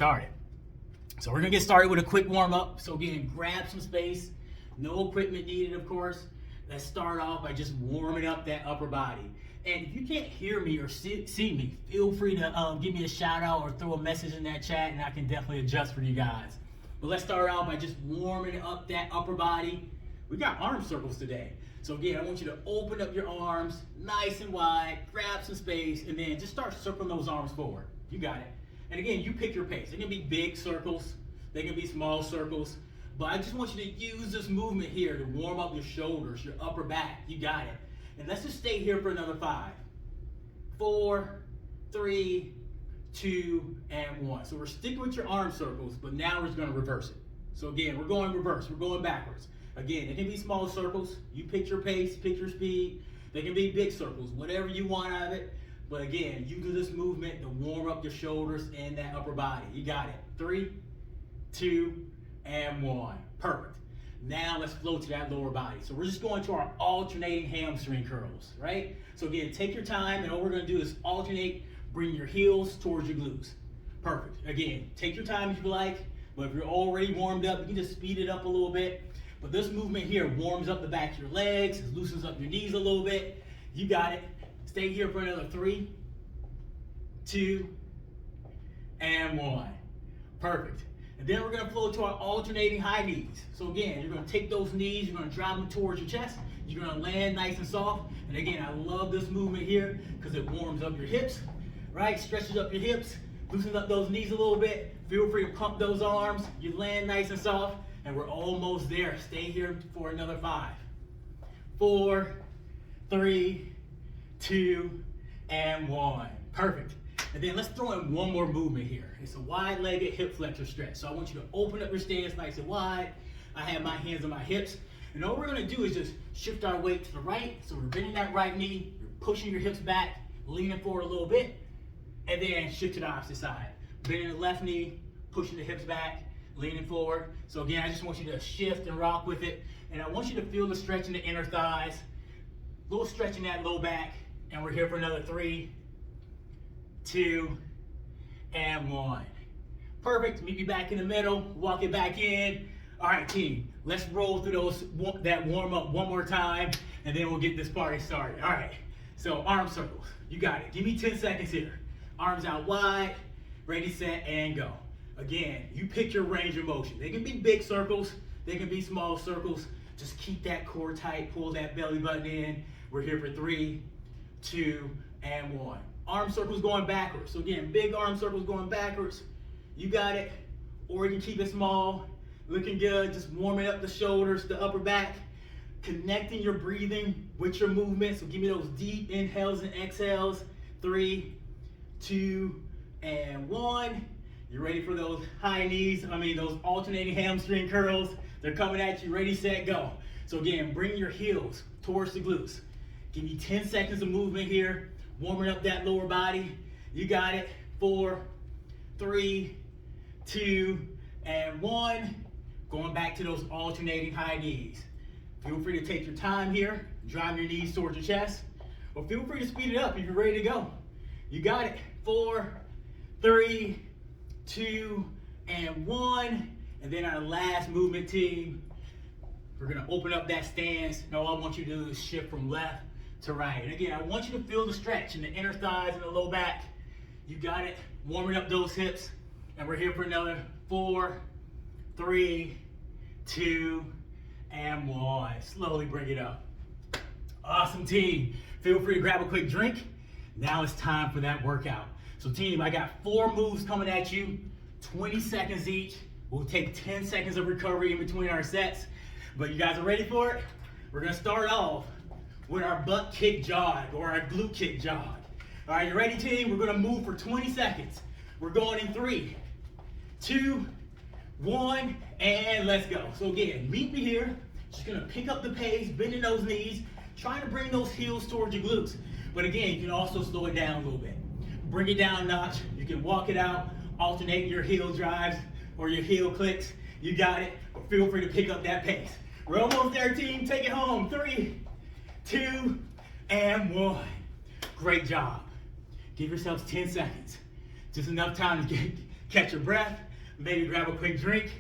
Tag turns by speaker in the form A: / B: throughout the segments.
A: started. So we're gonna get started with a quick warm up. So again, grab some space, no equipment needed, of course. Let's start off by just warming up that upper body. And if you can't hear me or see me, feel free to give me a shout out or throw a message in that chat and I can definitely adjust for you guys. But let's start out by just warming up that upper body. We got arm circles today. So again, I want you to open up your arms nice and wide, grab some space, and then just start circling those arms forward. You got it. And again, you pick your pace. They can be big circles, they can be small circles, but I just want you to use this movement here to warm up your shoulders, your upper back. You got it. And let's just stay here for another 5, 4, 3, 2, and 1. So we're sticking with your arm circles, but now we're just gonna reverse it. So again, we're going reverse, we're going backwards. Again, it can be small circles. You pick your pace, pick your speed. They can be big circles, whatever you want out of it. But again, you do this movement to warm up your shoulders and that upper body. You got it. 3, 2, and 1. Perfect. Now let's flow to that lower body. So we're just going to our alternating hamstring curls, right? So again, take your time, and all we're gonna do is alternate, bring your heels towards your glutes. Perfect. Again, take your time if you like, but if you're already warmed up, you can just speed it up a little bit. But this movement here warms up the back of your legs, it loosens up your knees a little bit. You got it. Stay here for another 3, 2, and 1. Perfect. And then we're gonna flow to our alternating high knees. So again, you're gonna take those knees, you're gonna drive them towards your chest, you're gonna land nice and soft. And again, I love this movement here because it warms up your hips, right? Stretches up your hips, loosens up those knees a little bit. Feel free to pump those arms. You land nice and soft, and we're almost there. Stay here for another 5, 4, 3, 2, and 1. Perfect. And then let's throw in one more movement here. It's a wide-legged hip flexor stretch. So I want you to open up your stance nice and wide. I have my hands on my hips. And all we're gonna do is just shift our weight to the right. So we're bending that right knee, you're pushing your hips back, leaning forward a little bit, and then shift to the opposite side. Bending the left knee, pushing the hips back, leaning forward. So again, I just want you to shift and rock with it. And I want you to feel the stretch in the inner thighs, a little stretch in that low back. And we're here for another 3, 2, and 1. Perfect. Meet me back in the middle. Walk it back in. All right, team. Let's roll through that warm up one more time, and then we'll get this party started. All right. So arm circles. You got it. Give me 10 seconds here. Arms out wide. Ready, set, and go. Again, you pick your range of motion. They can be big circles. They can be small circles. Just keep that core tight. Pull that belly button in. We're here for 3, 2, and 1. Arm circles going backwards. So again, big arm circles going backwards. You got it. Or you can keep it small. Looking good. Just warming up the shoulders, the upper back. Connecting your breathing with your movement. So give me those deep inhales and exhales. 3, 2, and 1. You ready for those high knees? Those alternating hamstring curls. They're coming at you. Ready, set, go. So again, bring your heels towards the glutes. Give me 10 seconds of movement here. Warming up that lower body. You got it. 4, 3, 2, and 1. Going back to those alternating high knees. Feel free to take your time here. Drive your knees towards your chest. Or feel free to speed it up if you're ready to go. You got it. 4, 3, 2, and 1. And then our last movement, team. We're gonna open up that stance. Now all I want you to do is shift from left to right. And again, I want you to feel the stretch in the inner thighs and the low back. You got it. Warming up those hips. And we're here for another 4, 3, 2, and 1. Slowly bring it up. Awesome, team. Feel free to grab a quick drink. Now it's time for that workout. So team, I got 4 moves coming at you, 20 seconds each. We'll take 10 seconds of recovery in between our sets. But you guys are ready for it? We're gonna start off with our butt kick jog or our glute kick jog. All right, you ready, team? We're gonna move for 20 seconds. We're going in 3, 2, 1, and let's go. So again, meet me here. Just gonna pick up the pace, bending those knees, trying to bring those heels towards your glutes. But again, you can also slow it down a little bit. Bring it down a notch. You can walk it out, alternate your heel drives or your heel clicks. You got it. But feel free to pick up that pace. We're almost there, team. Take it home. 3, 2, and 1. Great job. Give yourselves 10 seconds. Just enough time to catch your breath, maybe grab a quick drink.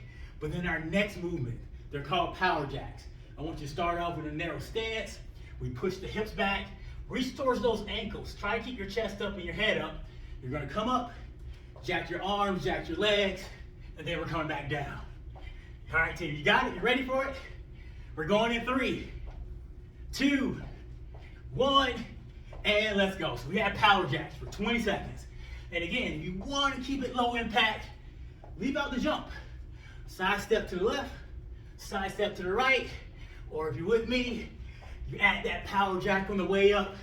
A: But then our next movement, they're called power jacks. I want you to start off with a narrow stance. We push the hips back, reach towards those ankles. Try to keep your chest up and your head up. You're gonna come up, jack your arms, jack your legs, and then we're coming back down. All right, team, you got it? You ready for it? We're going in 3, 2, 1, and let's go. So we have power jacks for 20 seconds. And again, if you want to keep it low impact, leave out the jump. Side step to the left, side step to the right, or if you're with me, you add that power jack on the way up.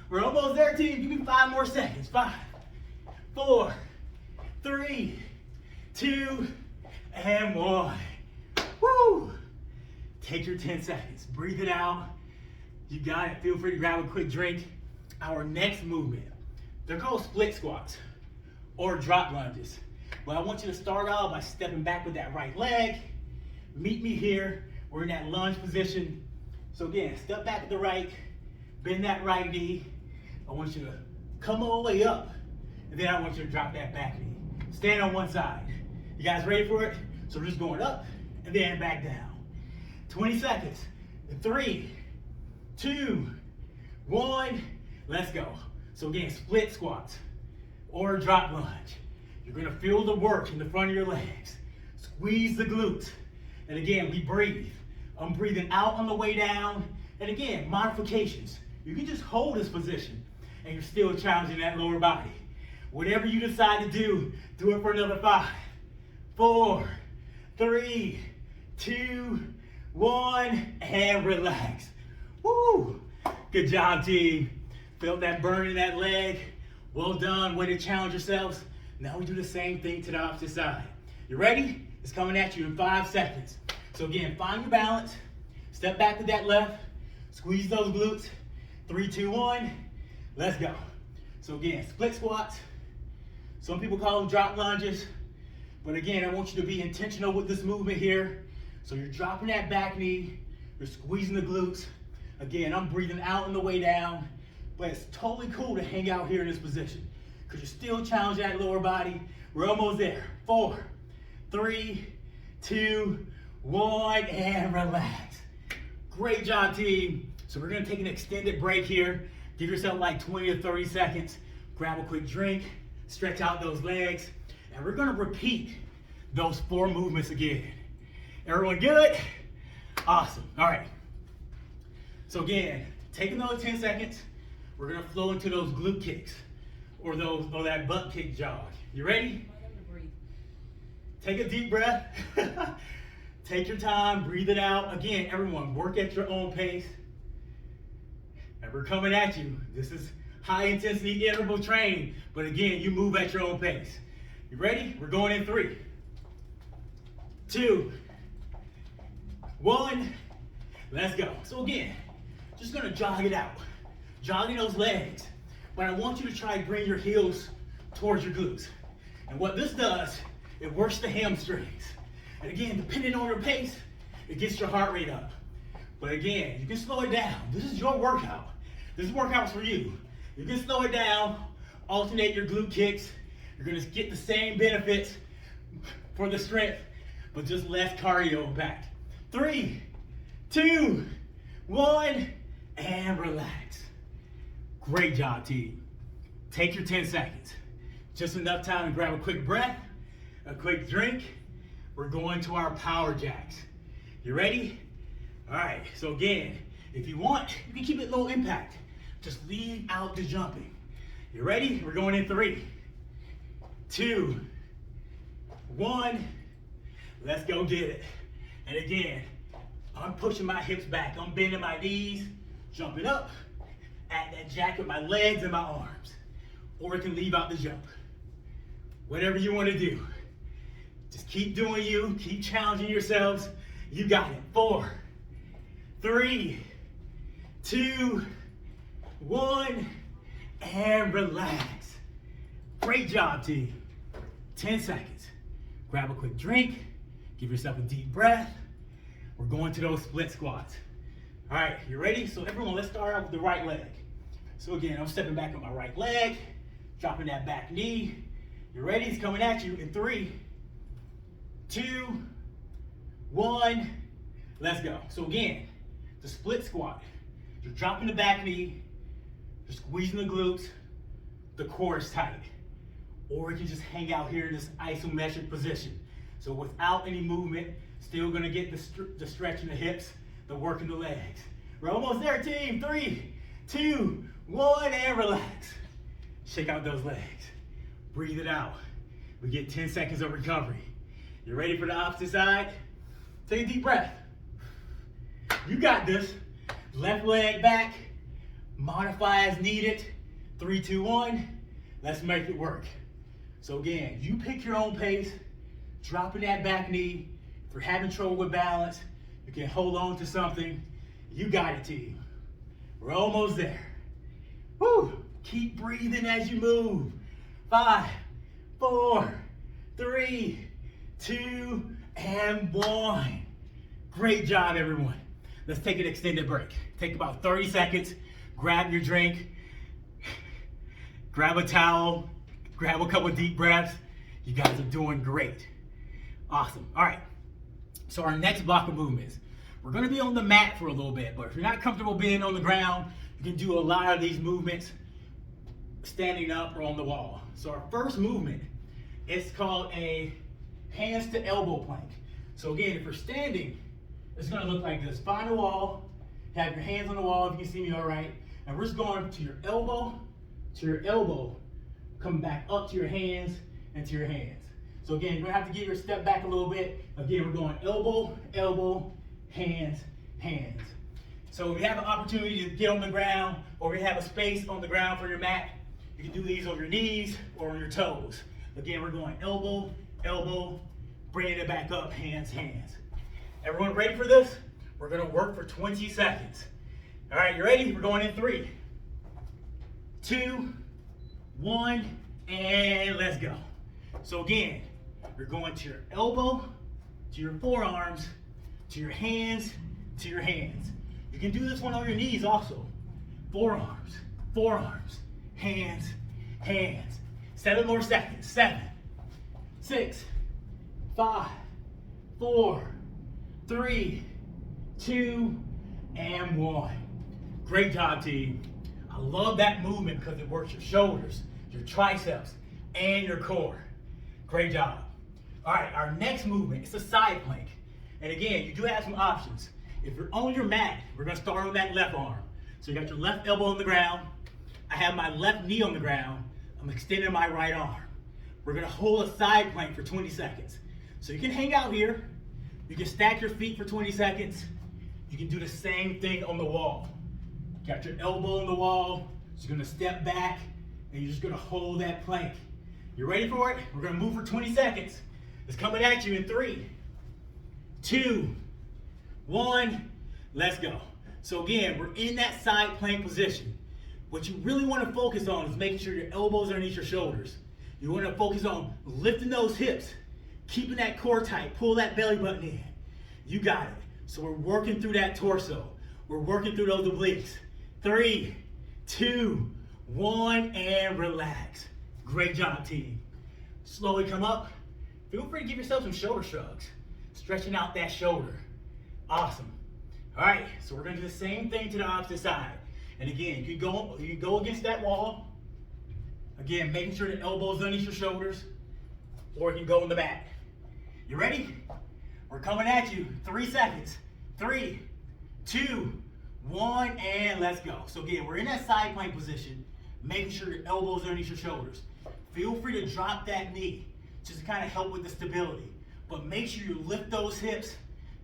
A: We're almost there, team. Give me 5 more seconds. 5, 4, 3, 2, and 1. Woo! Take your 10 seconds. Breathe it out. You got it. Feel free to grab a quick drink. Our next movement, they're called split squats or drop lunges. But I want you to start off by stepping back with that right leg. Meet me here. We're in that lunge position. So again, step back with the right, bend that right knee. I want you to come all the way up, and then I want you to drop that back knee. Stand on one side. You guys ready for it? So we're just going up and then back down. 20 seconds. In 3, 2, 1. Let's go. So again, split squats or drop lunge. You're gonna feel the work in the front of your legs. Squeeze the glutes. And again, we breathe. I'm breathing out on the way down. And again, modifications. You can just hold this position and you're still challenging that lower body. Whatever you decide to do it for another 5, 4, 3, 2, 1, and relax. Woo! Good job, team. Felt that burn in that leg. Well done. Way to challenge yourselves. Now we do the same thing to the opposite side. You ready? It's coming at you in 5 seconds. So again, find your balance. Step back to that left. Squeeze those glutes. 3, 2, 1. Let's go. So again, split squats. Some people call them drop lunges. But again, I want you to be intentional with this movement here. So you're dropping that back knee. You're squeezing the glutes. Again, I'm breathing out on the way down. But it's totally cool to hang out here in this position because you're still challenging that lower body. We're almost there. 4, 3, 2, 1, and relax. Great job, team. So we're gonna take an extended break here. Give yourself like 20 to 30 seconds. Grab a quick drink, stretch out those legs, and we're gonna repeat those 4 movements again. Everyone good? Awesome. All right. So again, take another 10 seconds. We're gonna flow into those glute kicks or that butt kick jog. You ready? Take a deep breath. Take your time, breathe it out. Again, everyone, work at your own pace. And we're coming at you. This is high intensity interval training, but again, you move at your own pace. You ready? We're going in 3, 2, 1. Let's go. So again, just gonna jog it out. Jogging those legs. But I want you to try to bring your heels towards your glutes. And what this does, it works the hamstrings. And again, depending on your pace, it gets your heart rate up. But again, you can slow it down. This is your workout. This workout's for you. You can slow it down, alternate your glute kicks. You're gonna get the same benefits for the strength, but just less cardio impact. 3, 2, 1, and relax. Great job, team. Take your 10 seconds. Just enough time to grab a quick breath, a quick drink. We're going to our power jacks. You ready? All right, so again, if you want, you can keep it low impact. Just leave out the jumping. You ready? We're going in 3, 2, 1. Let's go get it. And again, I'm pushing my hips back. I'm bending my knees, jumping up, at that jack with my legs and my arms. Or it can leave out the jump. Whatever you want to do. Just keep doing you, keep challenging yourselves. You got it. 4, 3, 2, 1, and relax. Great job, team. 10 seconds. Grab a quick drink, give yourself a deep breath. We're going to those split squats. All right, you ready? So everyone, let's start out with the right leg. So again, I'm stepping back with my right leg, dropping that back knee. You ready? It's coming at you in 3, 2, 1. Let's go. So again, the split squat. You're dropping the back knee, you're squeezing the glutes, the core is tight. Or you can just hang out here in this isometric position. So without any movement, still gonna get the stretch in the hips, the work in the legs. We're almost there, team. 3, 2, 1, and relax. Shake out those legs. Breathe it out. We get 10 seconds of recovery. You ready for the opposite side? Take a deep breath. You got this. Left leg back. Modify as needed. 3, 2, 1. Let's make it work. So again, you pick your own pace. Dropping that back knee. If you're having trouble with balance, you can hold on to something. You got it, team. We're almost there. Woo! Keep breathing as you move. 5, 4, 3, 2, and 1. Great job, everyone. Let's take an extended break. Take about 30 seconds. Grab your drink. Grab a towel. Grab a couple deep breaths. You guys are doing great. Awesome. All right. So our next block of movements. We're going to be on the mat for a little bit, but if you're not comfortable being on the ground, you can do a lot of these movements standing up or on the wall. So our first movement is called a hands to elbow plank. So again, if you're standing, it's going to look like this. Find a wall, have your hands on the wall if you can see me all right, and we're just going to your elbow, come back up to your hands and to your hands. So again, you're going to have to give your step back a little bit. Again, we're going elbow, elbow, hands, hands. So if you have an opportunity to get on the ground or you have a space on the ground for your mat, you can do these on your knees or on your toes. Again, we're going elbow, elbow, bringing it back up, hands, hands. Everyone ready for this? We're gonna work for 20 seconds. All right, you ready? We're going in 3, 2, 1, and let's go. So again, you're going to your elbow, to your forearms, to your hands, to your hands. You can do this one on your knees also. Forearms, forearms, hands, hands. 7 more seconds. 7, 6, 5, 4, 3, 2, and 1. Great job, team. I love that movement because it works your shoulders, your triceps, and your core. Great job. All right, our next movement is a side plank. And again, you do have some options. If you're on your mat, we're gonna start on that left arm. So you got your left elbow on the ground. I have my left knee on the ground. I'm extending my right arm. We're gonna hold a side plank for 20 seconds. So you can hang out here. You can stack your feet for 20 seconds. You can do the same thing on the wall. Got your elbow on the wall. So you're gonna step back and you're just gonna hold that plank. You ready for it? We're gonna move for 20 seconds. It's coming at you in 3, 2, 1, let's go. So again, we're in that side plank position. What you really want to focus on is making sure your elbows are underneath your shoulders. You want to focus on lifting those hips, keeping that core tight, pull that belly button in. You got it. So we're working through that torso. We're working through those obliques. 3, 2, 1, and relax. Great job, team. Slowly come up. Feel free to give yourself some shoulder shrugs. Stretching out that shoulder. Awesome. All right, so we're gonna do the same thing to the opposite side. And again, you can go against that wall. Again, making sure the elbows underneath your shoulders, or you can go on the mat. You ready? We're coming at you. 3 seconds. 3, 2, 1, and let's go. So again, we're in that side plank position, making sure your elbows are underneath your shoulders. Feel free to drop that knee, just to kind of help with the stability. But make sure you lift those hips,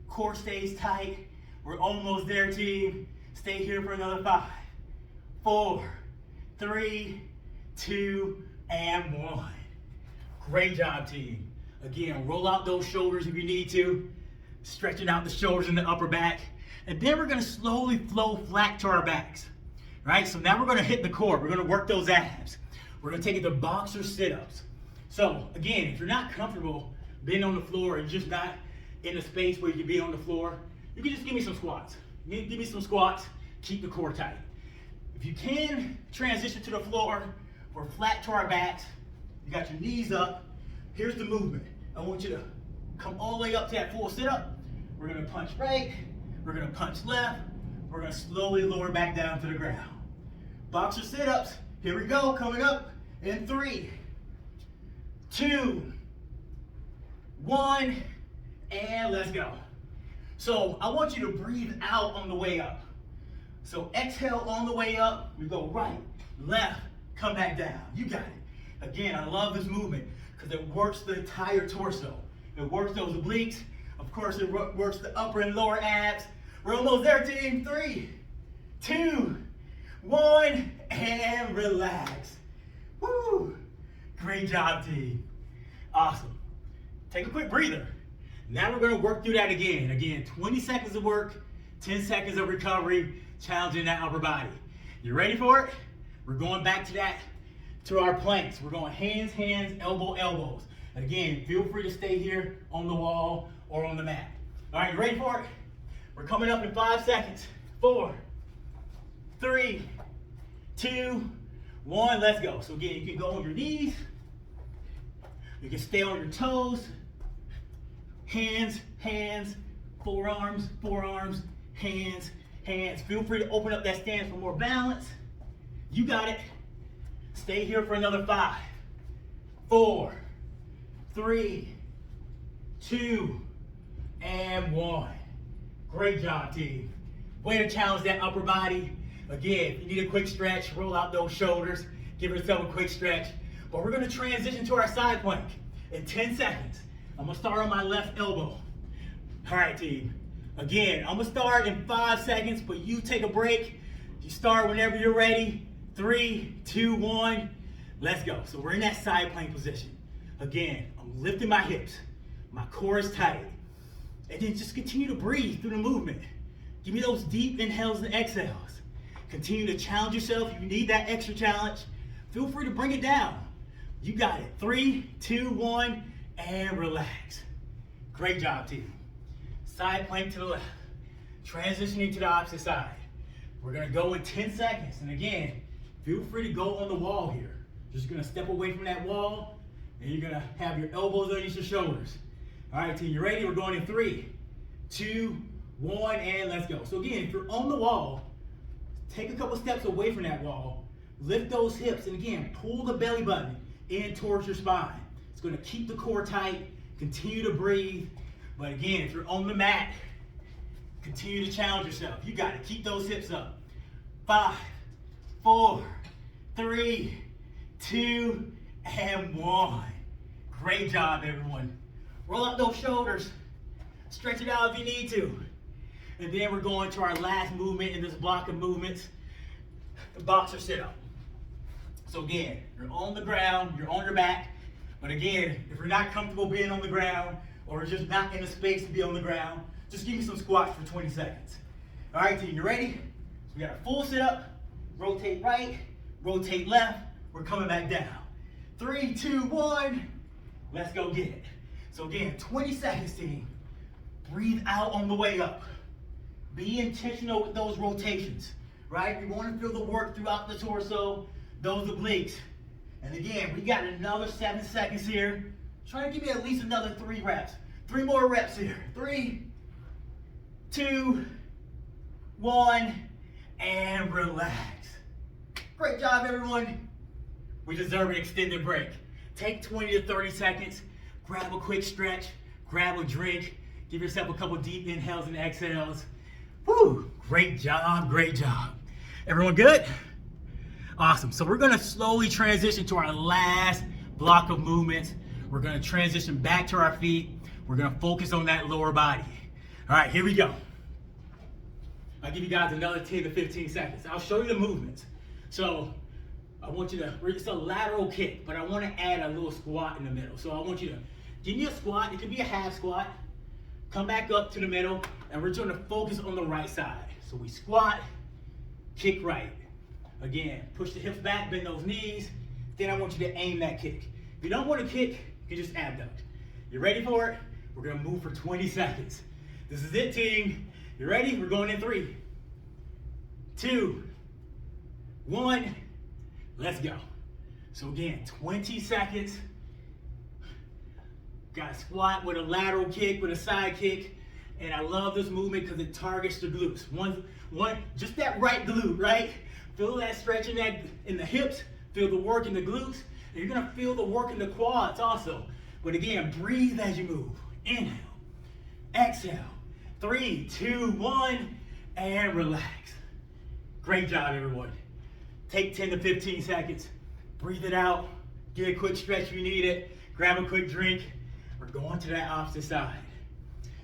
A: core stays tight. We're almost there, team. Stay here for another 5, 4, 3, 2, and 1. Great job, team. Again, roll out those shoulders if you need to, stretching out the shoulders and the upper back. And then we're gonna slowly flow flat to our backs. Right, so now we're gonna hit the core. We're gonna work those abs. We're gonna take it to boxer sit-ups. So again, if you're not comfortable being on the floor and just not in a space where you can be on the floor, you can just give me some squats. Give me some squats, keep the core tight. If you can transition to the floor, we're flat to our backs. You got your knees up. Here's the movement. I want you to come all the way up to that full sit-up. We're gonna punch right, we're gonna punch left, we're gonna slowly lower back down to the ground. Boxer sit-ups, here we go, coming up in 3, 2, 1, and let's go. So I want you to breathe out on the way up. So exhale on the way up, we go right, left, come back down. You got it. Again, I love this movement because it works the entire torso. It works those obliques. Of course, it works the upper and lower abs. We're almost there, team. 3, 2, 1, and relax. Woo! Great job, team. Awesome. Take a quick breather. Now we're going to work through that again. Again, 20 seconds of work, 10 seconds of recovery, challenging that upper body. You ready for it? We're going back to that, to our planks. We're going hands, hands, elbow, elbows. Again, feel free to stay here on the wall or on the mat. All right, you ready for it? We're coming up in 5 seconds. 4, 3, 2, 1, let's go. So again, you can go on your knees. You can stay on your toes. Hands, hands, forearms, forearms, hands, hands. Feel free to open up that stance for more balance. You got it. Stay here for another 5, 4, 3, 2, and 1. Great job, team. Way to challenge that upper body. Again, if you need a quick stretch, roll out those shoulders, give yourself a quick stretch. But we're going to transition to our side plank in 10 seconds. I'm going to start on my left elbow. All right, team. Again, I'm going to start in 5 seconds, but you take a break. You start whenever you're ready. 3, 2, 1. Let's go. So we're in that side plank position. Again, I'm lifting my hips. My core is tight. And then just continue to breathe through the movement. Give me those deep inhales and exhales. Continue to challenge yourself. If you need that extra challenge, feel free to bring it down. You got it. 3, 2, 1, and relax. Great job, team. Side plank to the left. Transitioning to the opposite side. We're going to go in 10 seconds. And again, feel free to go on the wall here. Just going to step away from that wall, and you're going to have your elbows underneath your shoulders. All right, team, you ready? We're going in 3, 2, 1, and let's go. So again, if you're on the wall, take a couple steps away from that wall, lift those hips, and again, pull the belly button in towards your spine. It's going to keep the core tight, continue to breathe. But again, if you're on the mat, continue to challenge yourself. You got to keep those hips up. 5, 4, 3, 2, and 1. Great job, everyone. Roll out those shoulders. Stretch it out if you need to. And then we're going to our last movement in this block of movements, the boxer sit-up. So again, you're on the ground, you're on your back. But again, if you're not comfortable being on the ground, or just not in a space to be on the ground, just give me some squats for 20 seconds. All right, team, you ready? So we got a full sit-up, rotate right, rotate left. We're coming back down. 3, 2, 1, let's go get it. So again, 20 seconds, team. Breathe out on the way up. Be intentional with those rotations, right? We want to feel the work throughout the torso, those obliques. And again, we got another 7 seconds here. Try to give me at least another 3 reps. 3 more reps here. 3, 2, 1, and relax. Great job, everyone. We deserve an extended break. Take 20 to 30 seconds. Grab a quick stretch. Grab a drink. Give yourself a couple deep inhales and exhales. Woo! Great job, great job. Everyone good? Awesome. So we're going to slowly transition to our last block of movements. We're going to transition back to our feet. We're going to focus on that lower body. All right, here we go. I'll give you guys another 10 to 15 seconds. I'll show you the movements. So I want you to, it's a lateral kick, but I want to add a little squat in the middle. So I want you to give me a squat. It could be a half squat. Come back up to the middle, and we're going to focus on the right side. So we squat, kick right. Again, push the hips back, bend those knees. Then I want you to aim that kick. If you don't want to kick, you can just abduct. You ready for it? We're going to move for 20 seconds. This is it, team. You ready? We're going in 3, 2, 1. Let's go. So again, 20 seconds. Got a squat with a lateral kick, with a side kick. And I love this movement because it targets the glutes. Just that right glute, right? Feel that stretch in the hips, feel the work in the glutes, and you're gonna feel the work in the quads also. But again, breathe as you move. Inhale, exhale. 3, 2, 1, and relax. Great job, everyone. Take 10 to 15 seconds, breathe it out, get a quick stretch if you need it, grab a quick drink. We're going to that opposite side.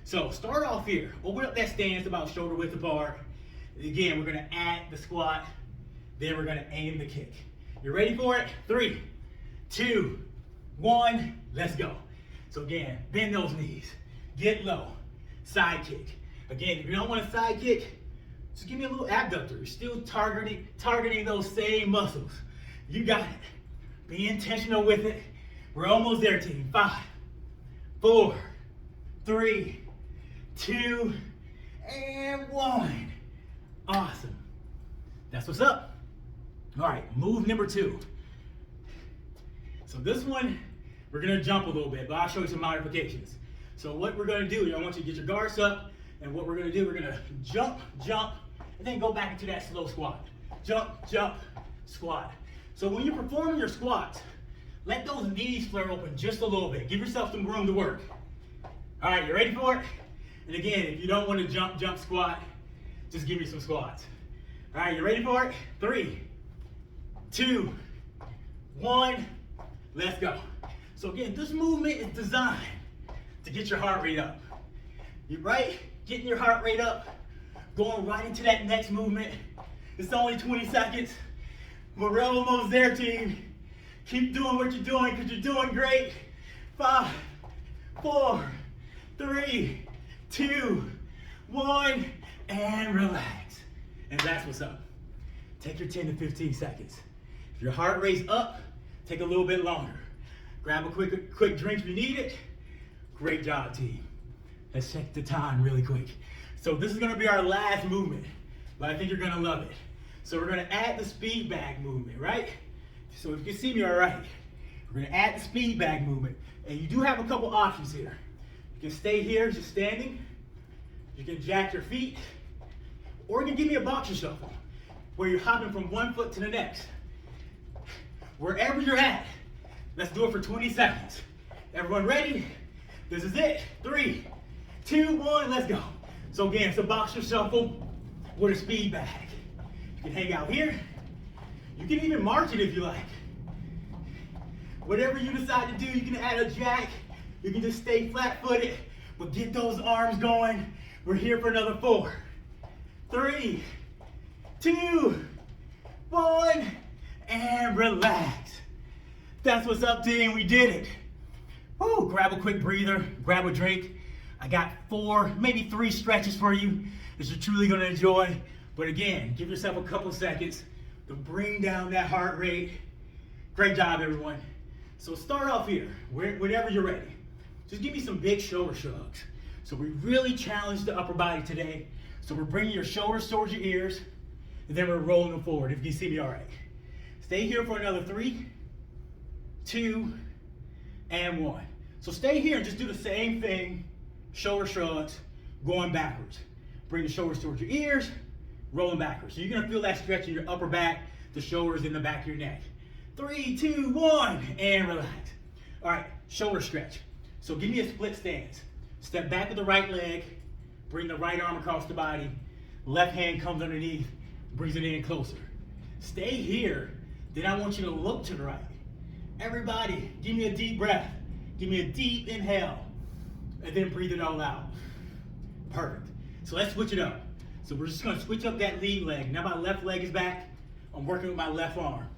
A: So start off here. Open up that stance about shoulder width apart. Again, we're gonna add the squat, then we're gonna aim the kick. You ready for it? 3, 2, 1, let's go. So again, bend those knees, get low, side kick. Again, if you don't want a side kick, just give me a little abductor. You're still targeting those same muscles. You got it. Be intentional with it. We're almost there, team. 5, 4, 3, 2, and 1. Awesome. That's what's up. All right, move number 2. So this one, we're gonna jump a little bit, but I'll show you some modifications. So what we're gonna do, I want you to get your guards up, and what we're gonna do, we're gonna jump, and then go back into that slow squat. Jump, squat. So when you're performing your squats, let those knees flare open just a little bit. Give yourself some room to work. All right, you ready for it? And again, if you don't want to jump, squat, just give me some squats. All right, you ready for it? 3, 2, 1, let's go. So again, this movement is designed to get your heart rate up. You're right, getting your heart rate up, going right into that next movement. It's only 20 seconds, but we're almost there, team. Keep doing what you're doing because you're doing great. 5, 4, 3, 2, 1, and relax. And that's what's up. Take your 10 to 15 seconds. If your heart rate's up, take a little bit longer. Grab a quick drink if you need it. Great job, team. Let's check the time really quick. So this is gonna be our last movement, but I think you're gonna love it. So we're gonna add the speed bag movement, right? So if you can see me all right, we're gonna add the speed bag movement. And you do have a couple options here. You can stay here, just standing. You can jack your feet, or you can give me a boxer shuffle, where you're hopping from one foot to the next. Wherever you're at, let's do it for 20 seconds. Everyone ready? This is it. 3, 2, 1, let's go. So again, it's a boxer shuffle with a speed bag. You can hang out here. You can even march it if you like. Whatever you decide to do, you can add a jack. You can just stay flat-footed, but get those arms going. We're here for another 4, 3, 2, 1, and relax. That's what's up, team. We did it. Woo, grab a quick breather, grab a drink. I got 4, maybe 3 stretches for you that you're truly gonna enjoy. But again, give yourself a couple seconds to bring down that heart rate. Great job, everyone. So start off here, whenever you're ready. Just give me some big shoulder shrugs. So we really challenged the upper body today. So we're bringing your shoulders towards your ears, and then we're rolling them forward, if you can see me all right. Stay here for another 3, 2, and 1. So stay here and just do the same thing, shoulder shrugs, going backwards. Bring the shoulders towards your ears, rolling backwards. So you're gonna feel that stretch in your upper back, the shoulders in the back of your neck. 3, 2, 1, and relax. All right, shoulder stretch. So give me a split stance. Step back with the right leg, bring the right arm across the body, left hand comes underneath, brings it in closer. Stay here, then I want you to look to the right. Everybody, give me a deep breath. Give me a deep inhale, and then breathe it all out. Perfect. So let's switch it up. So we're just gonna switch up that lead leg. Now my left leg is back. I'm working with my left arm.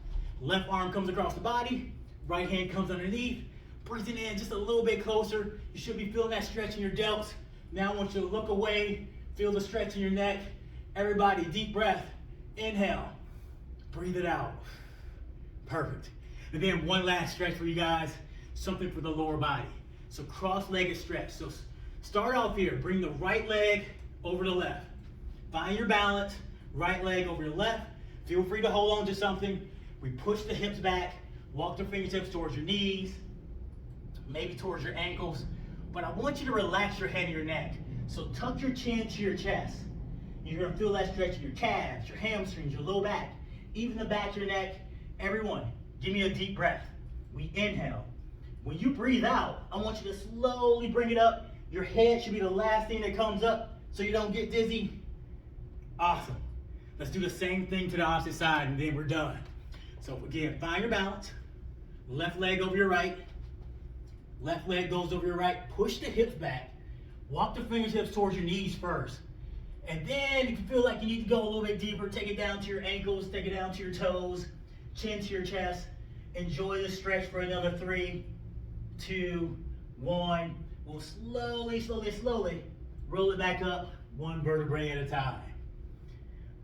A: Left arm comes across the body, right hand comes underneath, brings it in just a little bit closer. You should be feeling that stretch in your delts. Now I want you to look away, feel the stretch in your neck. Everybody, deep breath, inhale, breathe it out. Perfect. And then one last stretch for you guys, something for the lower body. So cross-legged stretch. So start off here, bring the right leg over the left. Find your balance, right leg over the left. Feel free to hold on to something. We push the hips back, Walk the fingertips towards your knees, maybe towards your ankles. But I want you to relax your head and your neck. So tuck your chin to your chest. You're gonna feel that stretch in your calves, your hamstrings, your low back, even the back of your neck. Everyone, give me a deep breath. We inhale. When you breathe out, I want you to slowly bring it up. Your head should be the last thing that comes up so you don't get dizzy. Awesome. Let's do the same thing to the opposite side and then we're done. So again, find your balance. Left leg over your right. Left leg goes over your right. Push the hips back. Walk the fingertips towards your knees first. And then if you feel like you need to go a little bit deeper, take it down to your ankles, take it down to your toes, chin to your chest. Enjoy the stretch for another 3, 2, 1. We'll slowly roll it back up, one vertebrae at a time.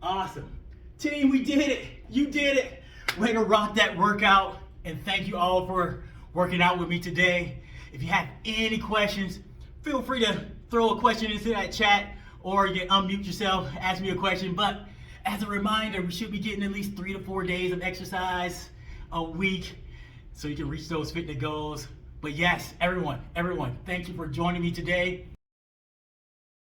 A: Awesome. Team, we did it. You did it. Way to rock that workout. And thank you all for working out with me today. If you have any questions, feel free to throw a question into that chat or you can unmute yourself, ask me a question. But as a reminder, we should be getting at least 3 to 4 days of exercise a week so you can reach those fitness goals. But yes, everyone, thank you for joining me today.